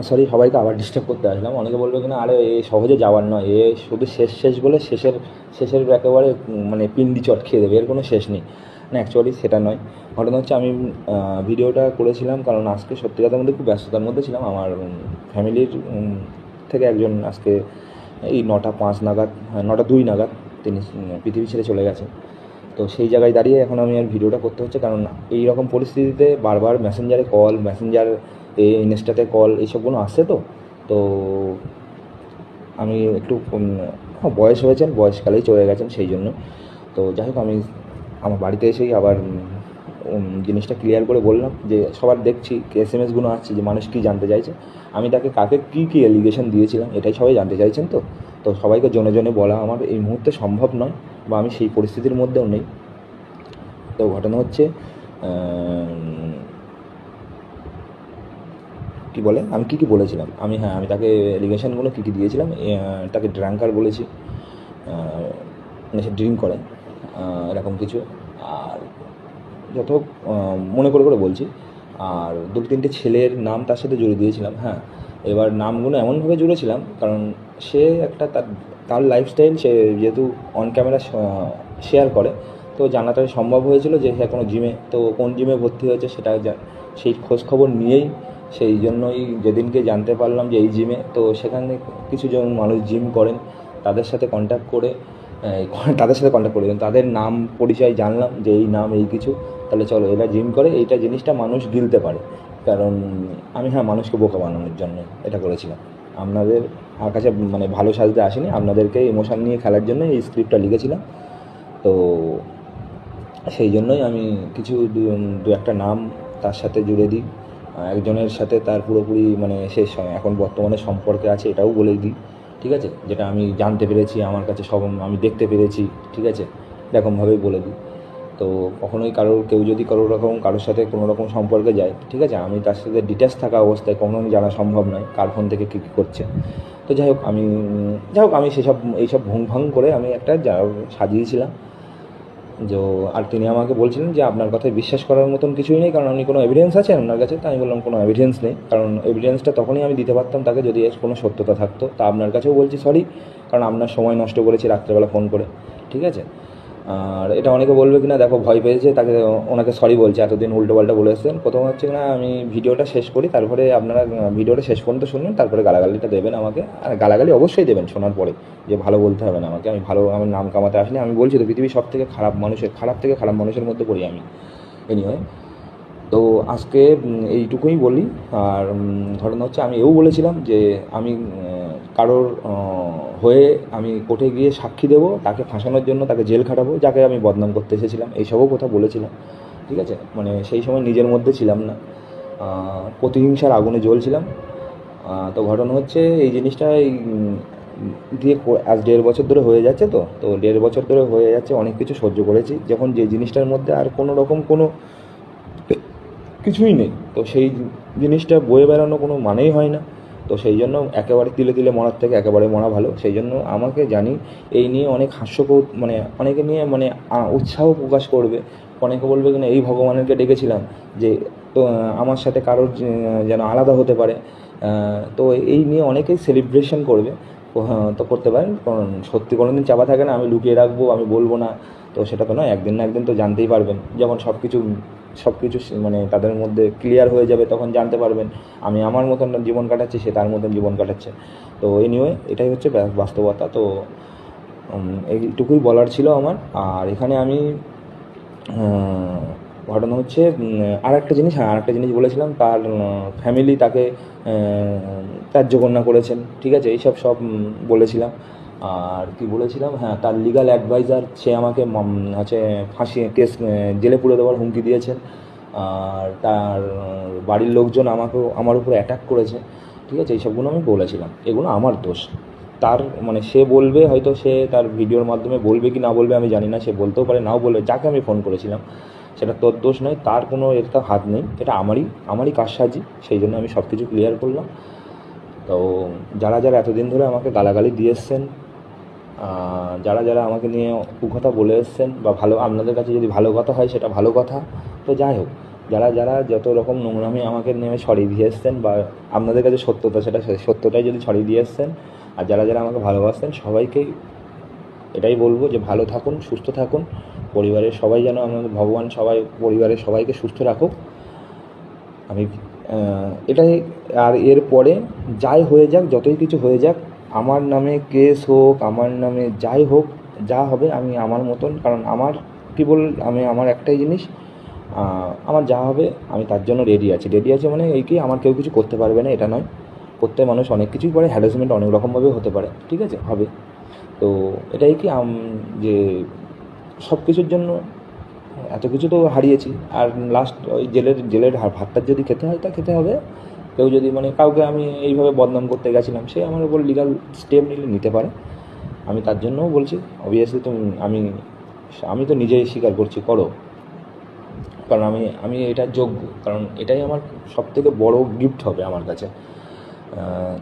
Sorry, সবাইকে আবার disturb করতে আসলাম। অনেকে বলবে কিনা আরে এ সহজে যাওয়ার নয়, এ শুধু শেষ শেষ বলে শেষের একেবারে মানে পিন্ডি চট খেয়ে দেবে, এর কোনো শেষ নেই। না, অ্যাকচুয়ালি সেটা নয়। ঘটনা হচ্ছে আমি ভিডিওটা করেছিলাম কারণ আজকে সত্যি কথার মধ্যে খুব ব্যস্ততার মধ্যে ছিলাম। আমার ফ্যামিলির থেকে একজন আজকে এই 9টা 5 নাগাদ, 9টা 2 নাগাদ তিনি পৃথিবী ছেড়ে চলে গেছে। তো সেই জায়গায় দাঁড়িয়ে এখন আমি আর ভিডিওটা করতে হচ্ছে, কারণ এই রকম পরিস্থিতিতে বারবার মেসেঞ্জারে কল, ইনস্টাতে কল এইসবগুলো আসছে। তো তো আমি একটু বয়স হয়েছেন, বয়সকালেই চলে গেছেন, সেই জন্য। তো যাই হোক, আমি আমার বাড়িতে এসেই আবার জিনিসটা ক্লিয়ার করে বললাম যে সবার দেখছি এসএমএসগুলো আসছে যে মানুষ কী জানতে চাইছে, আমি তাকে কাকে কী অ্যালিগেশন দিয়েছিলাম এটাই সবাই জানতে চাইছেন। তো সবাইকে জনে জনে বলা আমার এই মুহূর্তে সম্ভব নয়, বা আমি সেই পরিস্থিতির মধ্যেও নেই। তো ঘটনা হচ্ছে কী বলে আমি কী বলেছিলাম, আমি তাকে এলিগেশনগুলো কী দিয়েছিলাম। তাকে ড্রাঙ্কার বলেছি, মানে সে ড্রিঙ্ক করে, এরকম কিছু। আর যত মনে করে বলছি। আর 2-3টে ছেলের নাম তার সাথে জুড়ে দিয়েছিলাম। হ্যাঁ, এবার নামগুলো এমনভাবে জুড়েছিলাম কারণ সে একটা তার লাইফস্টাইল সে যেহেতু অন ক্যামেরা শেয়ার করে, তো জানাটা সম্ভব হয়েছিল যে সে কোনো জিমে, তো কোন জিমে ভর্তি হয়েছে সেটা সেই খোঁজখবর নিয়েই, সেই জন্যই যেদিনকে জানতে পারলাম যে এই জিমে, তো সেখানে কিছুজন মানুষ জিম করেন, তাদের সাথে কন্ট্যাক্ট করে তাদের নাম পরিচয় জানলাম যে এই নাম এই কিছু, তাহলে চলো এরা জিম করে, এইটা জিনিসটা মানুষ গিলতে পারে। কারণ আমি মানুষকে বোকা বানানোর জন্য এটা করেছিলাম। আপনাদের কাছে মানে ভালো সাজতে আসেনি, আপনাদেরকে ইমোশন নিয়ে খেলার জন্য এই স্ক্রিপ্টটা লিখেছিলাম। তো সেই জন্যই আমি কিছু দু একটা নাম তার সাথে জুড়ে দিই। একজনের সাথে তার পুরোপুরি মানে শেষ হয়, এখন বর্তমানে সম্পর্কে আছে এটাও বলে দিই, ঠিক আছে, যেটা আমি জানতে পেরেছি, আমার কাছে সব আমি দেখতে পেরেছি, ঠিক আছে, এরকমভাবেই বলে দিই। তো কখনোই কেউ যদি কারোর সাথে কোনো রকম সম্পর্কে যায়, ঠিক আছে, আমি তার সাথে ডিটেলস থাকা অবস্থায় কখনোই জানা সম্ভব নয় কার ফোন থেকে কী করছে। তো যাই হোক আমি এইসব ভাং করে আমি একটা সাজিয়েছিলাম। আর তিনি আমাকে বলছিলেন যে আপনার কথায় বিশ্বাস করার মতন কিছুই নেই, কারণ আপনি কোনো এভিডেন্স আছে আপনার কাছে? তো আমি বললাম কোনো এভিডেন্স নেই, কারণ এভিডেন্সটা তখনই আমি দিতে পারতাম তাকে যদি এর কোনো সত্যতা থাকতো। তা আপনার কাছেও বলছি সরি, কারণ আপনার সময় নষ্ট করেছি রাত্রেবেলা ফোন করে, ঠিক আছে। আর এটা অনেকে বলবে কিনা দেখো ভয় পেয়েছে তাকে, ওনাকে সরি বলছে, এতদিন উল্টোপাল্টা বলে এসেছেন। প্রথম হচ্ছে কিনা আমি ভিডিওটা শেষ করি, তারপরে আপনারা ভিডিওটা শেষ পর্যন্ত শুনুন, তারপরে গালাগালিটা দেবেন আমাকে। আর গালাগালি অবশ্যই দেবেন শোনার পরে, যে ভালো বলতে হবে না আমাকে, আমি নাম কামাতে আসলে আমি বলছি তো পৃথিবীর সব থেকে খারাপ থেকে খারাপ মানুষের মধ্যে পড়ি আমি। এনিওয়ে, তো আজকে এইটুকুই বলি। আর ঘটনা হচ্ছে আমি বলেছিলাম যে আমি কারোর হয়ে আমি কোর্টে গিয়ে সাক্ষী দেবো, তাকে ফাঁসানোর জন্য তাকে জেল খাটাবো, যাকে আমি বদনাম করতে এসেছিলাম, এইসবও কথা বলেছিলাম, ঠিক আছে। মানে সেই সময় নিজের মধ্যে ছিলাম না, প্রতিহিংসার আগুনে জ্বলছিলাম। তো ঘটনা হচ্ছে এই জিনিসটা দিয়ে আজ 1.5 বছর ধরে হয়ে যাচ্ছে। তো 1.5 বছর ধরে হয়ে যাচ্ছে, অনেক কিছু সহ্য করেছি, যখন যে জিনিসটার মধ্যে আর কোনো রকম কোনো কিছুই নেই, তো সেই জিনিসটা বয়ে বেড়ানো কোনো মানেই হয় না। তো সেই জন্য একেবারে তিলে তিলে মরার থেকে একেবারে মরা ভালো। সেই জন্য আমাকে জানি এই নিয়ে অনেক মানে অনেকে নিয়ে মানে উৎসাহ প্রকাশ করবে, অনেকে বলবে কিনা এই ভগবানেরকে ডেকেছিলাম যে তো আমার সাথে কারোর যেন আলাদা হতে পারে। তো এই নিয়ে অনেকেই সেলিব্রেশন করবে, তো করতে পারেন, কারণ সত্যি কোনো দিন চাপা থাকে না, আমি লুকিয়ে রাখবো, আমি বলবো না, তো সেটা তো নয়। একদিন না একদিন তো জানতেই পারবেন, যখন সব কিছু মানে তাদের মধ্যে ক্লিয়ার হয়ে যাবে তখন জানতে পারবেন আমি আমার মতন জীবন কাটাচ্ছি, সে তার মতন জীবন কাটাচ্ছে। তো এনিওয়ে, এটাই হচ্ছে বাস্তবতা। তো এইটুকুই বলার ছিল আমার। আর এখানে আমি ঘটনা হচ্ছে আর একটা জিনিস বলেছিলাম, তার ফ্যামিলি তাকে ত্যায্য গণ্য করেছেন, ঠিক আছে, এইসব বলেছিলাম। আর কি বলেছিলাম, হ্যাঁ, তার লিগ্যাল অ্যাডভাইজার সে আমাকে হচ্ছে জেলে পুরে দেওয়ার হুমকি দিয়েছেন। আর তার বাড়ির লোকজন আমার উপর অ্যাটাক করেছে, ঠিক আছে, এইসবগুলো আমি বলেছিলাম। এগুলো আমার দোষ। তার মানে সে বলবে, হয়তো সে তার ভিডিওর মাধ্যমে বলবে কি না বলবে আমি জানি না, সে বলতেও পারে নাও বলবে, যাকে আমি ফোন করেছিলাম সেটা তোর দোষ নয়, তার কোনো এটা হাত নেই, এটা আমারই কারসাজি। সেই জন্য আমি সব কিছু ক্লিয়ার করলাম। তো যারা এতদিন ধরে আমাকে গালাগালি দিয়ে এসছেন, যারা আমাকে নিয়ে কুকথা বলে এসছেন, বা ভালো আপনাদের কাছে যদি ভালো কথা হয় সেটা ভালো কথা, তো যাই হোক, যারা যারা যত রকম নোংরামি আমাকে নেমে ছড়িয়ে দিয়ে এসছেন, বা আপনাদের কাছে সত্যতা, সেটা সত্যটাই যদি ছড়িয়ে দিয়ে এসছেন, আর যারা যারা আমাকে ভালোবাসতেন সবাইকেই এটাই বলবো যে ভালো থাকুন, সুস্থ থাকুন, পরিবারের সবাই যেন আমাদের ভগবান সবাই পরিবারের সবাইকে সুস্থ রাখুক। আমি এটাই। আর এরপরে যাই হয়ে যাক, যতই কিছু হয়ে যাক, আমার নামে কেস হোক, আমার নামে যাই হোক, যা হবে আমি আমার মতন, কারণ আমার আমি আমার একটাই জিনিস, আমার যা হবে আমি তার জন্য রেডি আছি। মানে এই কি, আমার কেউ কিছু করতে পারবে না এটা নয়, করতে মানুষ অনেক কিছুই পারে, হ্যারাসমেন্ট অনেক রকমভাবে হতে পারে, ঠিক আছে, হবে। তো এটাই কি যে সব কিছুর জন্য এত কিছু তো হারিয়েছি, আর লাস্ট ওই জেলের ভাতটা যদি খেতে হয় তা খেতে হবে। কেউ যদি মানে কাউকে আমি এইভাবে বদনাম করতে গেছিলাম, সে আমার উপর লিগাল স্টেপ নিতে পারে। আমি তার জন্যও বলছি, অবভিয়াসলি আমি তো নিজেই স্বীকার করছি, করো, কারণ আমি এটার যোগ্য, কারণ এটাই আমার সবথেকে বড় গিফট হবে আমার কাছে।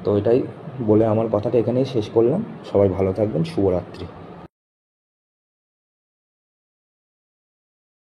তো এটাই বলে আমার কথাটা এখানেই শেষ করলাম। সবাই ভালো থাকবেন, শুভরাত্রি।